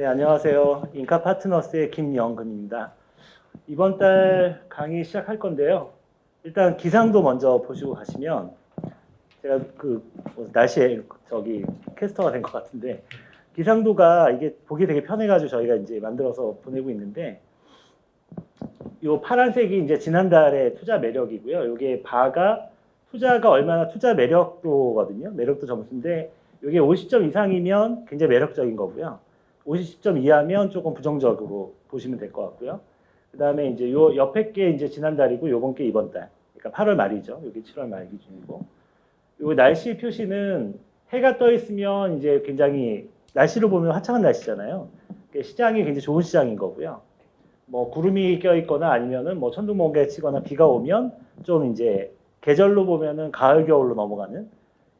네, 안녕하세요. 인카 파트너스의 김영근입니다. 이번 달 강의 시작할 건데요. 일단 기상도 먼저 보시고 가시면 제가 날씨에 캐스터가 된 것 같은데 기상도가 이게 보기 되게 편해가지고 저희가 이제 만들어서 보내고 있는데 요 파란색이 이제 지난달의 투자 매력이고요. 요게 바가 투자가 얼마나 투자 매력도거든요. 매력도 점수인데 요게 50점 이상이면 굉장히 매력적인 거고요. 50점 이하면 조금 부정적으로 보시면 될 것 같고요. 그 다음에 이제 요 옆에 게 이제 지난달이고 요번 게 이번 달. 그러니까 8월 말이죠. 여기 7월 말 기준이고. 요 날씨 표시는 해가 떠 있으면 이제 굉장히 날씨로 보면 화창한 날씨잖아요. 시장이 굉장히 좋은 시장인 거고요. 뭐 구름이 껴 있거나 아니면은 뭐 천둥번개 치거나 비가 오면 좀 이제 계절로 보면은 가을 겨울로 넘어가는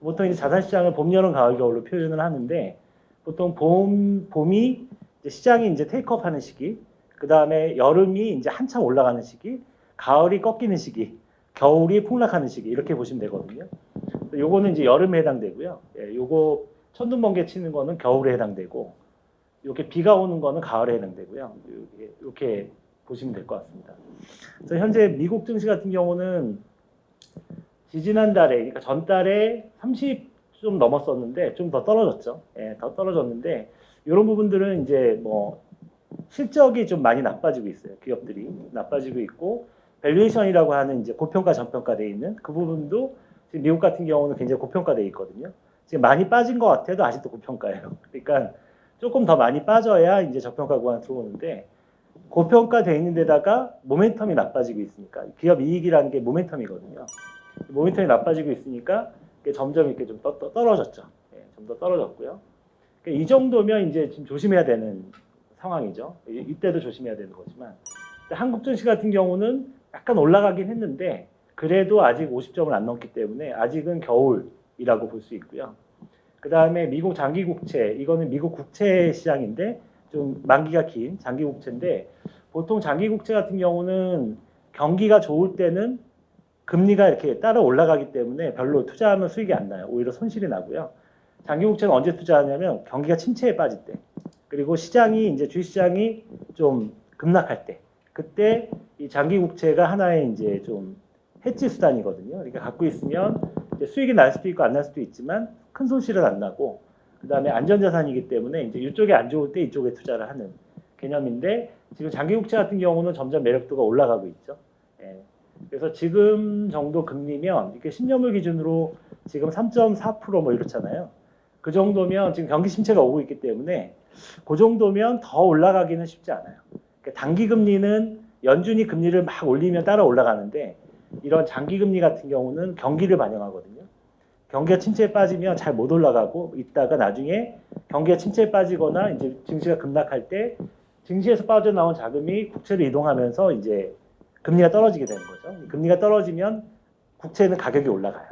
보통 이제 자산시장을 봄, 여름, 가을, 겨울로 표현을 하는데 보통 봄이 이제 시장이 이제 테이크업하는 시기, 그 다음에 여름이 이제 한참 올라가는 시기, 가을이 꺾이는 시기, 겨울이 폭락하는 시기 이렇게 보시면 되거든요. 요거는 이제 여름에 해당되고요. 예, 요거 천둥번개 치는 거는 겨울에 해당되고, 이렇게 비가 오는 거는 가을에 해당되고요. 이렇게 보시면 될 것 같습니다. 그래서 현재 미국 증시 같은 경우는 지지난달에, 그러니까 전달에 30 좀 넘었었는데 좀 더 떨어졌죠. 예, 더 떨어졌는데 이런 부분들은 이제 뭐 실적이 좀 많이 나빠지고 있어요. 기업들이 나빠지고 있고 밸류에이션이라고 하는 이제 고평가 저평가돼 있는 그 부분도 지금 미국 같은 경우는 굉장히 고평가돼 있거든요. 지금 많이 빠진 것 같아도 아직도 고평가예요. 그러니까 조금 더 많이 빠져야 이제 저평가 구간 들어오는데 고평가돼 있는 데다가 모멘텀이 나빠지고 있으니까 기업 이익이라는 게 모멘텀이거든요. 모멘텀이 나빠지고 있으니까 점점 이렇게 좀 떨어졌죠. 예, 좀 더 떨어졌고요. 이 정도면 이제 지금 조심해야 되는 상황이죠. 이때도 조심해야 되는 거지만 한국 증시 같은 경우는 약간 올라가긴 했는데 그래도 아직 50점을 안 넘기 때문에 아직은 겨울이라고 볼 수 있고요. 그 다음에 미국 장기 국채, 이거는 미국 국채 시장인데 좀 만기가 긴 장기 국채인데 보통 장기 국채 같은 경우는 경기가 좋을 때는 금리가 이렇게 따라 올라가기 때문에 별로 투자하면 수익이 안 나요. 오히려 손실이 나고요. 장기 국채는 언제 투자하냐면 경기가 침체에 빠질 때, 그리고 시장이 이제 주식시장이 좀 급락할 때, 그때 이 장기 국채가 하나의 이제 좀 해지 수단이거든요. 그러니까 갖고 있으면 이제 수익이 날 수도 있고 안 날 수도 있지만 큰 손실은 안 나고, 그 다음에 안전자산이기 때문에 이제 이쪽이 안 좋을 때 이쪽에 투자를 하는 개념인데 지금 장기 국채 같은 경우는 점점 매력도가 올라가고 있죠. 예. 그래서 지금 정도 금리면 이렇게 10년물 기준으로 지금 3.4%뭐 이렇잖아요. 그 정도면 지금 경기 침체가 오고 있기 때문에 그 정도면 더 올라가기는 쉽지 않아요. 그러니까 단기 금리는 연준이 금리를 막 올리면 따라 올라가는데 이런 장기 금리 같은 경우는 경기를 반영하거든요. 경기가 침체에 빠지면 잘 못 올라가고 있다가 나중에 경기가 침체에 빠지거나 이제 증시가 급락할 때 증시에서 빠져나온 자금이 국채로 이동하면서 이제 금리가 떨어지게 되는 거죠. 금리가 떨어지면 국채는 가격이 올라가요.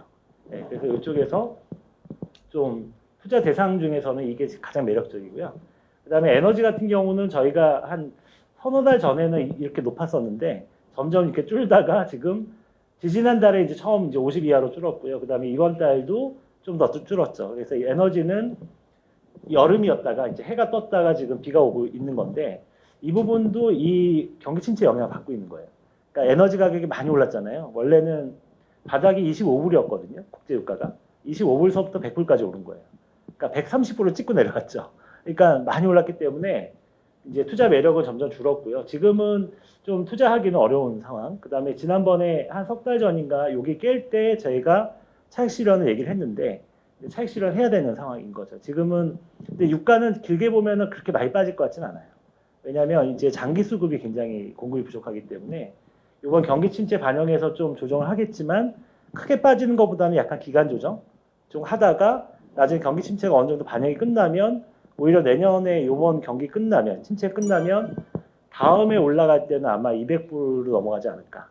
네, 그래서 이쪽에서 좀 투자 대상 중에서는 이게 가장 매력적이고요. 그 다음에 에너지 같은 경우는 저희가 한 서너 달 전에는 이렇게 높았었는데 점점 이렇게 줄다가 지금 지지난달에 이제 처음 이제 50 이하로 줄었고요. 그 다음에 이번 달도 좀 더 줄었죠. 그래서 이 에너지는 여름이었다가 이제 해가 떴다가 지금 비가 오고 있는 건데 이 부분도 이 경기 침체 영향을 받고 있는 거예요. 그러니까 에너지 가격이 많이 올랐잖아요. 원래는 바닥이 25불이었거든요. 국제유가가. 25불서부터 100불까지 오른 거예요. 그러니까 130불을 찍고 내려갔죠. 그러니까 많이 올랐기 때문에 이제 투자 매력은 점점 줄었고요. 지금은 좀 투자하기는 어려운 상황. 그 다음에 지난번에 한 석 달 전인가 여기 깰 때 저희가 차익 실현을 얘기를 했는데 차익 실현 해야 되는 상황인 거죠. 지금은 근데 유가는 길게 보면은 그렇게 많이 빠질 것 같지는 않아요. 왜냐하면 이제 장기 수급이 굉장히 공급이 부족하기 때문에 이번 경기 침체 반영해서 좀 조정을 하겠지만 크게 빠지는 것보다는 약간 기간 조정 좀 하다가 나중에 경기 침체가 어느 정도 반영이 끝나면 오히려 내년에 이번 경기 끝나면 침체 끝나면 다음에 올라갈 때는 아마 200불로 넘어가지 않을까.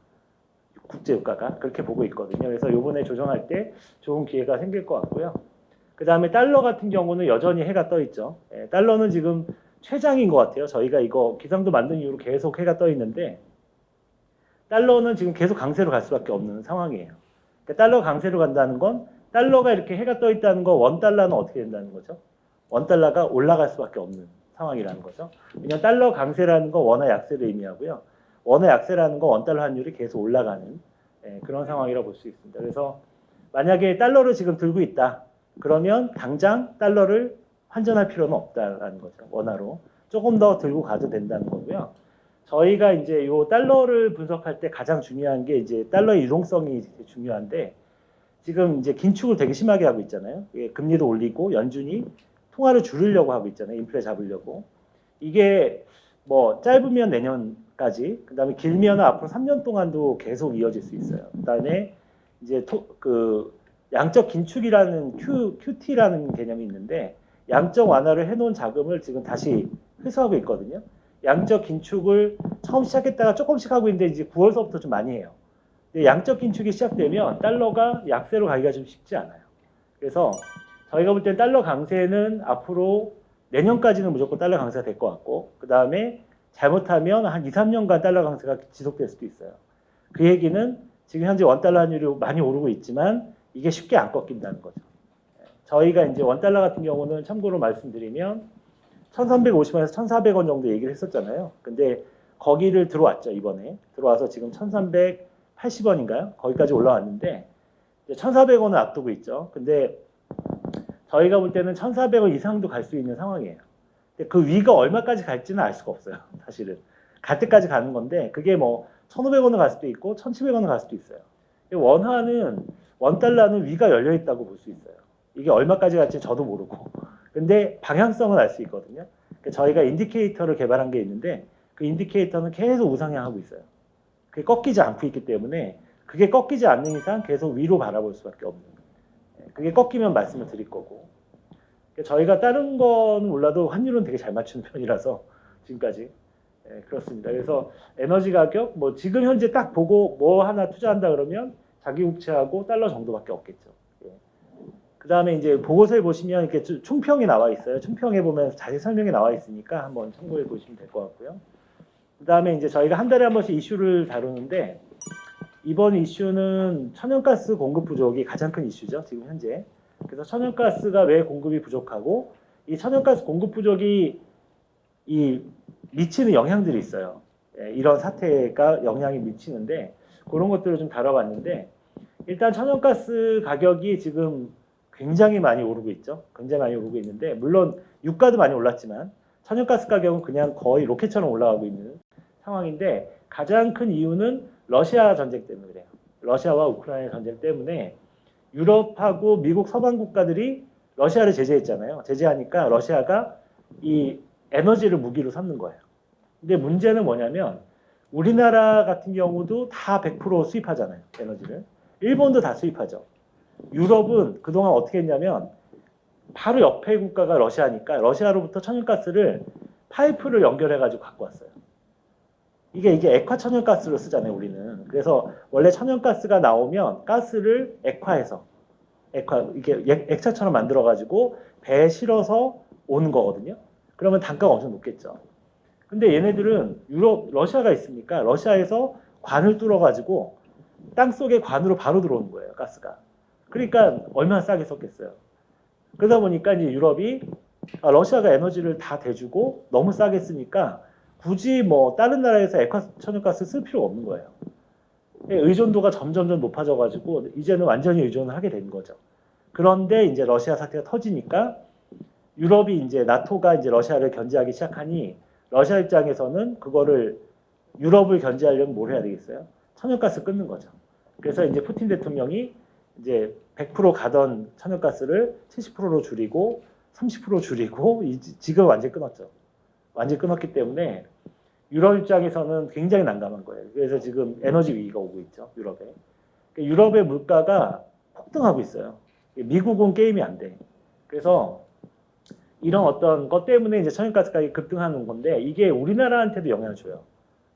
국제유가가 그렇게 보고 있거든요. 그래서 이번에 조정할 때 좋은 기회가 생길 것 같고요. 그 다음에 달러 같은 경우는 여전히 해가 떠 있죠. 예, 달러는 지금 최장인 것 같아요. 저희가 이거 기상도 만든 이후로 계속 해가 떠 있는데 달러는 지금 계속 강세로 갈 수밖에 없는 상황이에요. 그러니까 달러 강세로 간다는 건 달러가 이렇게 해가 떠 있다는 거 원 달러는 어떻게 된다는 거죠? 원 달러가 올라갈 수밖에 없는 상황이라는 거죠. 왜냐하면 달러 강세라는 건 원화 약세를 의미하고요. 원화 약세라는 건 원달러 환율이 계속 올라가는 그런 상황이라고 볼 수 있습니다. 그래서 만약에 달러를 지금 들고 있다. 그러면 당장 달러를 환전할 필요는 없다라는 거죠. 원화로. 조금 더 들고 가도 된다는 거고요. 저희가 이제 요 달러를 분석할 때 가장 중요한 게 이제 달러의 유동성이 중요한데 지금 이제 긴축을 되게 심하게 하고 있잖아요. 금리도 올리고 연준이 통화를 줄이려고 하고 있잖아요. 인플레 잡으려고. 이게 뭐 짧으면 내년까지, 그다음에 길면 앞으로 3년 동안도 계속 이어질 수 있어요. 그다음에 이제 그 양적 긴축이라는 QT라는 개념이 있는데 양적 완화를 해놓은 자금을 지금 다시 회수하고 있거든요. 양적 긴축을 처음 시작했다가 조금씩 하고 있는데 이제 9월서부터 좀 많이 해요. 근데 양적 긴축이 시작되면 달러가 약세로 가기가 좀 쉽지 않아요. 그래서 저희가 볼 땐 달러 강세는 앞으로 내년까지는 무조건 달러 강세가 될 것 같고 그 다음에 잘못하면 한 2, 3년간 달러 강세가 지속될 수도 있어요. 그 얘기는 지금 현재 원달러 환율이 많이 오르고 있지만 이게 쉽게 안 꺾인다는 거죠. 저희가 이제 원달러 같은 경우는 참고로 말씀드리면 1350원에서 1400원 정도 얘기를 했었잖아요. 근데 거기를 들어왔죠, 이번에. 들어와서 지금 1380원인가요? 거기까지 올라왔는데 1400원을 앞두고 있죠. 근데 저희가 볼 때는 1400원 이상도 갈 수 있는 상황이에요. 근데 그 위가 얼마까지 갈지는 알 수가 없어요. 사실은. 갈 때까지 가는 건데 그게 뭐 1500원을 갈 수도 있고 1700원을 갈 수도 있어요. 원달러는 위가 열려 있다고 볼 수 있어요. 이게 얼마까지 갈지 저도 모르고. 근데 방향성은 알 수 있거든요. 저희가 인디케이터를 개발한 게 있는데 그 인디케이터는 계속 우상향하고 있어요. 그게 꺾이지 않고 있기 때문에 그게 꺾이지 않는 이상 계속 위로 바라볼 수밖에 없는 거예요. 그게 꺾이면 말씀을 드릴 거고. 저희가 다른 거는 몰라도 환율은 되게 잘 맞추는 편이라서 지금까지 그렇습니다. 그래서 에너지 가격 뭐 지금 현재 딱 보고 뭐 하나 투자한다 그러면 자기 국채하고 달러 정도밖에 없겠죠. 그 다음에 이제 보고서에 보시면 이렇게 총평이 나와 있어요. 총평에 보면 자세히 설명이 나와 있으니까 한번 참고해 보시면 될 것 같고요. 그 다음에 이제 저희가 한 달에 한 번씩 이슈를 다루는데 이번 이슈는 천연가스 공급 부족이 가장 큰 이슈죠. 지금 현재. 그래서 천연가스가 왜 공급이 부족하고 이 천연가스 공급 부족이 이 미치는 영향들이 있어요. 이런 사태가 영향이 미치는데 그런 것들을 좀 다뤄봤는데 일단 천연가스 가격이 지금 굉장히 많이 오르고 있죠. 굉장히 많이 오르고 있는데 물론 유가도 많이 올랐지만 천연가스 가격은 그냥 거의 로켓처럼 올라가고 있는 상황인데 가장 큰 이유는 러시아 전쟁 때문에 그래요. 러시아와 우크라이나 전쟁 때문에 유럽하고 미국 서방 국가들이 러시아를 제재했잖아요. 제재하니까 러시아가 이 에너지를 무기로 삼는 거예요. 근데 문제는 뭐냐면 우리나라 같은 경우도 다 100% 수입하잖아요. 에너지를. 일본도 다 수입하죠. 유럽은 그동안 어떻게 했냐면 바로 옆에 국가가 러시아니까 러시아로부터 천연가스를 파이프를 연결해가지고 갖고 왔어요. 이게 액화 천연가스로 쓰잖아요, 우리는. 그래서 원래 천연가스가 나오면 가스를 이렇게 액차처럼 만들어가지고 배에 실어서 오는 거거든요. 그러면 단가가 엄청 높겠죠. 근데 얘네들은 러시아가 있으니까 러시아에서 관을 뚫어가지고 땅 속에 관으로 바로 들어오는 거예요, 가스가. 그러니까 얼마나 싸게 썼겠어요. 그러다 보니까 이제 유럽이 러시아가 에너지를 다 대주고 너무 싸게 쓰니까 굳이 뭐 다른 나라에서 액화 천연가스 쓸 필요가 없는 거예요. 의존도가 점점 높아져가지고 이제는 완전히 의존을 하게 된 거죠. 그런데 이제 러시아 사태가 터지니까 유럽이 이제 나토가 이제 러시아를 견제하기 시작하니 러시아 입장에서는 그거를 유럽을 견제하려면 뭘 해야 되겠어요? 천연가스 끊는 거죠. 그래서 이제 푸틴 대통령이 이제 100% 가던 천연가스를 70%로 줄이고 30% 줄이고 지금 완전히 끊었죠. 완전히 끊었기 때문에 유럽 입장에서는 굉장히 난감한 거예요. 그래서 지금 에너지 위기가 오고 있죠. 유럽에. 유럽의 물가가 폭등하고 있어요. 미국은 게임이 안 돼. 그래서 이런 어떤 것 때문에 이제 천연가스 가격이 급등하는 건데 이게 우리나라한테도 영향을 줘요.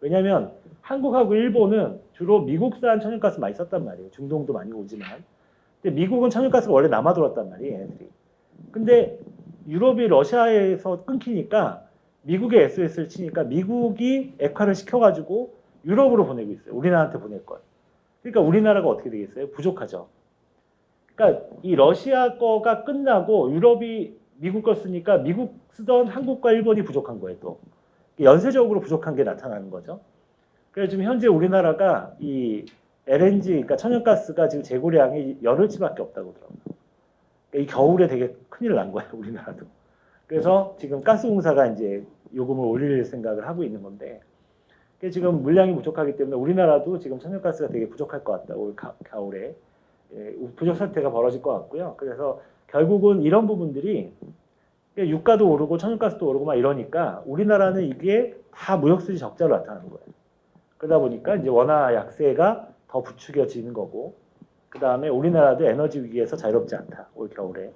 왜냐하면 한국하고 일본은 주로 미국산 천연가스 많이 썼단 말이에요. 중동도 많이 오지만. 근데 미국은 천연가스가 원래 남아 돌았단 말이에요. 얘네들이. 근데 유럽이 러시아에서 끊기니까 미국에 SOS를 치니까 미국이 액화를 시켜가지고 유럽으로 보내고 있어요. 우리나라한테 보낼 걸. 그러니까 우리나라가 어떻게 되겠어요? 부족하죠. 그러니까 이 러시아 거가 끝나고 유럽이 미국 거 쓰니까 미국 쓰던 한국과 일본이 부족한 거예요. 또 연쇄적으로 부족한 게 나타나는 거죠. 그래서 지금 현재 우리나라가 이 LNG, 그러니까 천연가스가 지금 재고량이 열흘치밖에 없다고 그러더라고요. 그러니까 이 겨울에 되게 큰일 난 거예요, 우리나라도. 그래서 지금 가스공사가 이제 요금을 올릴 생각을 하고 있는 건데, 지금 물량이 부족하기 때문에 우리나라도 지금 천연가스가 되게 부족할 것 같다, 올 겨울에. 부족 사태가 벌어질 것 같고요. 그래서 결국은 이런 부분들이 유가도 오르고 천연가스도 오르고 막 이러니까 우리나라는 이게 다 무역수지 적자로 나타나는 거예요. 그러다 보니까 이제 원화 약세가 더 부추겨지는 거고, 그 다음에 우리나라도 에너지 위기에서 자유롭지 않다, 올 겨울에.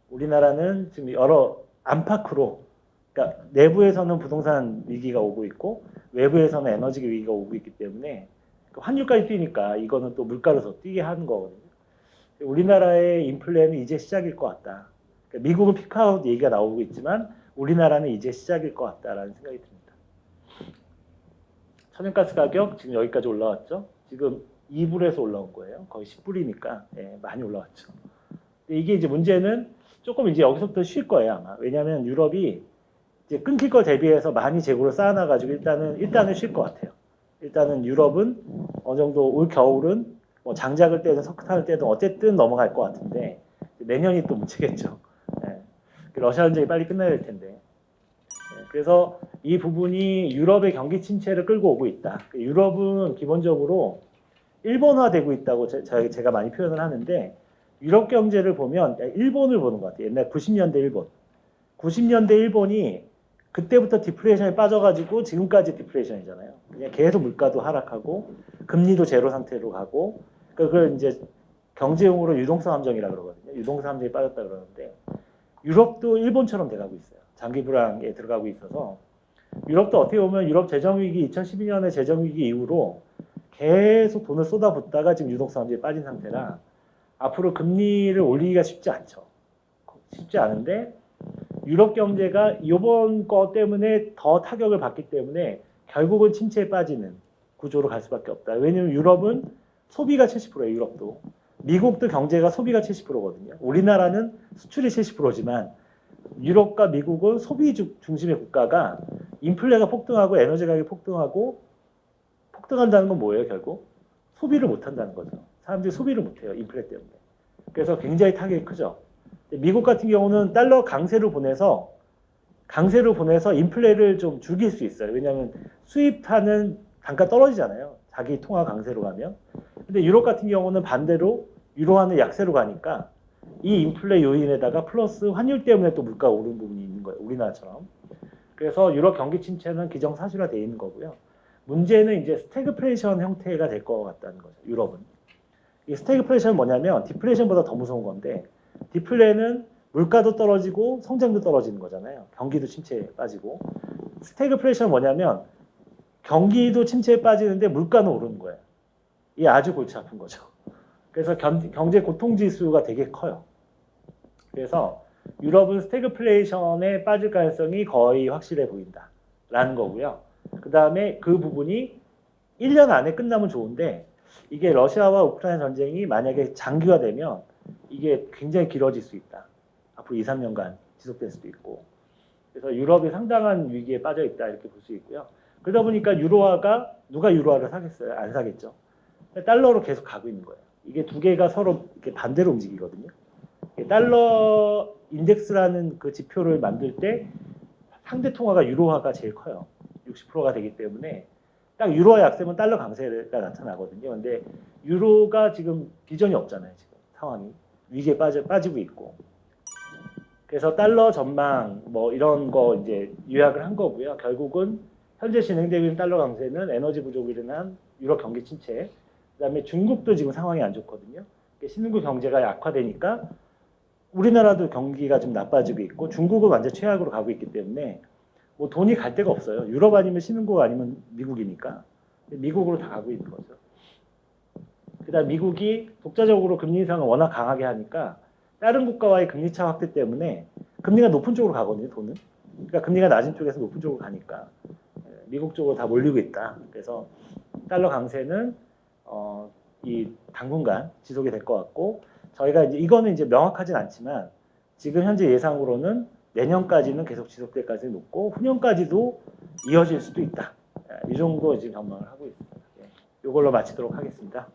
우리나라는 지금 여러 안팎으로, 그러니까 내부에서는 부동산 위기가 오고 있고 외부에서는 에너지 위기가 오고 있기 때문에 환율까지 뛰니까 이거는 또 물가로 더 뛰게 하는 거거든요. 우리나라의 인플레는 이제 시작일 것 같다. 그러니까 미국은 피크아웃 얘기가 나오고 있지만 우리나라는 이제 시작일 것 같다라는 생각이 듭니다. 천연가스 가격 지금 여기까지 올라왔죠. 지금 2불에서 올라온 거예요. 거의 10불이니까 많이 올라왔죠. 근데 이게 이제 문제는 조금 이제 여기서부터 쉴 거예요, 아마. 왜냐하면 유럽이 이제 끊길 거 대비해서 많이 재고를 쌓아놔가지고 일단은 쉴 것 같아요. 일단은 유럽은 어느 정도 올 겨울은 뭐 장작을 떼든 석탄을 떼든 어쨌든 넘어갈 것 같은데 내년이 또 문제겠죠. 러시아 전쟁이 빨리 끝나야 될 텐데. 그래서 이 부분이 유럽의 경기 침체를 끌고 오고 있다. 유럽은 기본적으로 일본화되고 있다고 제가 많이 표현을 하는데 유럽 경제를 보면 일본을 보는 것 같아요. 옛날 90년대 일본. 90년대 일본이 그때부터 디플레이션에 빠져가지고 지금까지 디플레이션이잖아요. 그냥 계속 물가도 하락하고 금리도 제로 상태로 가고 그걸 이제 경제용어로 유동성 함정이라고 그러거든요. 유동성 함정이 빠졌다 그러는데 유럽도 일본처럼 돼가고 있어요. 장기 불황에 들어가고 있어서 유럽도 어떻게 보면 유럽 재정위기 2012년의 재정위기 이후로 계속 돈을 쏟아붓다가 지금 유동성 함정에 빠진 상태라 앞으로 금리를 올리기가 쉽지 않죠. 쉽지 않은데 유럽 경제가 이번 거 때문에 더 타격을 받기 때문에 결국은 침체에 빠지는 구조로 갈 수밖에 없다. 왜냐하면 유럽은 소비가 70%예요. 유럽도. 미국도 경제가 소비가 70%거든요. 우리나라는 수출이 70%지만 유럽과 미국은 소비 중심의 국가가 인플레가 폭등하고 에너지 가격이 폭등하고 폭등한다는 건 뭐예요, 결국? 소비를 못한다는 거죠. 사람들이 소비를 못해요, 인플레 때문에. 그래서 굉장히 타격이 크죠. 미국 같은 경우는 달러 강세를 보내서 인플레를 좀 죽일 수 있어요. 왜냐하면 수입하는 단가 떨어지잖아요. 자기 통화 강세로 가면. 근데 유럽 같은 경우는 반대로 유로화는 약세로 가니까 이 인플레 요인에다가 플러스 환율 때문에 또 물가가 오르는 부분이 있는 거예요. 우리나라처럼. 그래서 유럽 경기 침체는 기정사실화되어 있는 거고요. 문제는 이제 스태그플레이션 형태가 될 것 같다는 거죠. 유럽은. 이 스태그플레이션은 뭐냐면 디플레이션보다 더 무서운 건데 디플레는 물가도 떨어지고 성장도 떨어지는 거잖아요. 경기도 침체에 빠지고. 스태그플레이션은 뭐냐면 경기도 침체에 빠지는데 물가는 오르는 거예요. 이게 아주 골치 아픈 거죠. 그래서 경제 고통지수가 되게 커요. 그래서 유럽은 스태그플레이션에 빠질 가능성이 거의 확실해 보인다라는 거고요. 그 다음에 그 부분이 1년 안에 끝나면 좋은데 이게 러시아와 우크라이나 전쟁이 만약에 장기화되면 이게 굉장히 길어질 수 있다. 앞으로 2, 3년간 지속될 수도 있고. 그래서 유럽이 상당한 위기에 빠져 있다 이렇게 볼 수 있고요. 그러다 보니까 유로화가 누가 유로화를 사겠어요? 안 사겠죠. 달러로 계속 가고 있는 거예요. 이게 두 개가 서로 이렇게 반대로 움직이거든요. 달러 인덱스라는 그 지표를 만들 때 상대 통화가 유로화가 제일 커요. 60%가 되기 때문에 딱 유로화 약세면 달러 강세가 나타나거든요. 근데 유로가 지금 비전이 없잖아요. 지금 상황이 위기에 빠지고 있고. 그래서 달러 전망 뭐 이런 거 이제 요약을 한 거고요. 결국은 현재 진행되고 있는 달러 강세는 에너지 부족으로 인한 유럽 경기 침체, 그다음에 중국도 지금 상황이 안 좋거든요. 신흥국 경제가 약화되니까 우리나라도 경기가 좀 나빠지고 있고 중국은 완전 최악으로 가고 있기 때문에 뭐 돈이 갈 데가 없어요. 유럽 아니면 신흥국 아니면 미국이니까 미국으로 다 가고 있는 거죠. 그다음 미국이 독자적으로 금리 인상을 워낙 강하게 하니까 다른 국가와의 금리 차 확대 때문에 금리가 높은 쪽으로 가거든요. 돈은. 그러니까 금리가 낮은 쪽에서 높은 쪽으로 가니까 미국 쪽으로 다 몰리고 있다. 그래서 달러 강세는 이 당분간 지속이 될 것 같고 저희가 이제 이거는 이제 명확하진 않지만 지금 현재 예상으로는 내년까지는 계속 지속될 가능성이 높고 후년까지도 이어질 수도 있다. 이 정도 지금 전망을 하고 있습니다. 이걸로 마치도록 하겠습니다.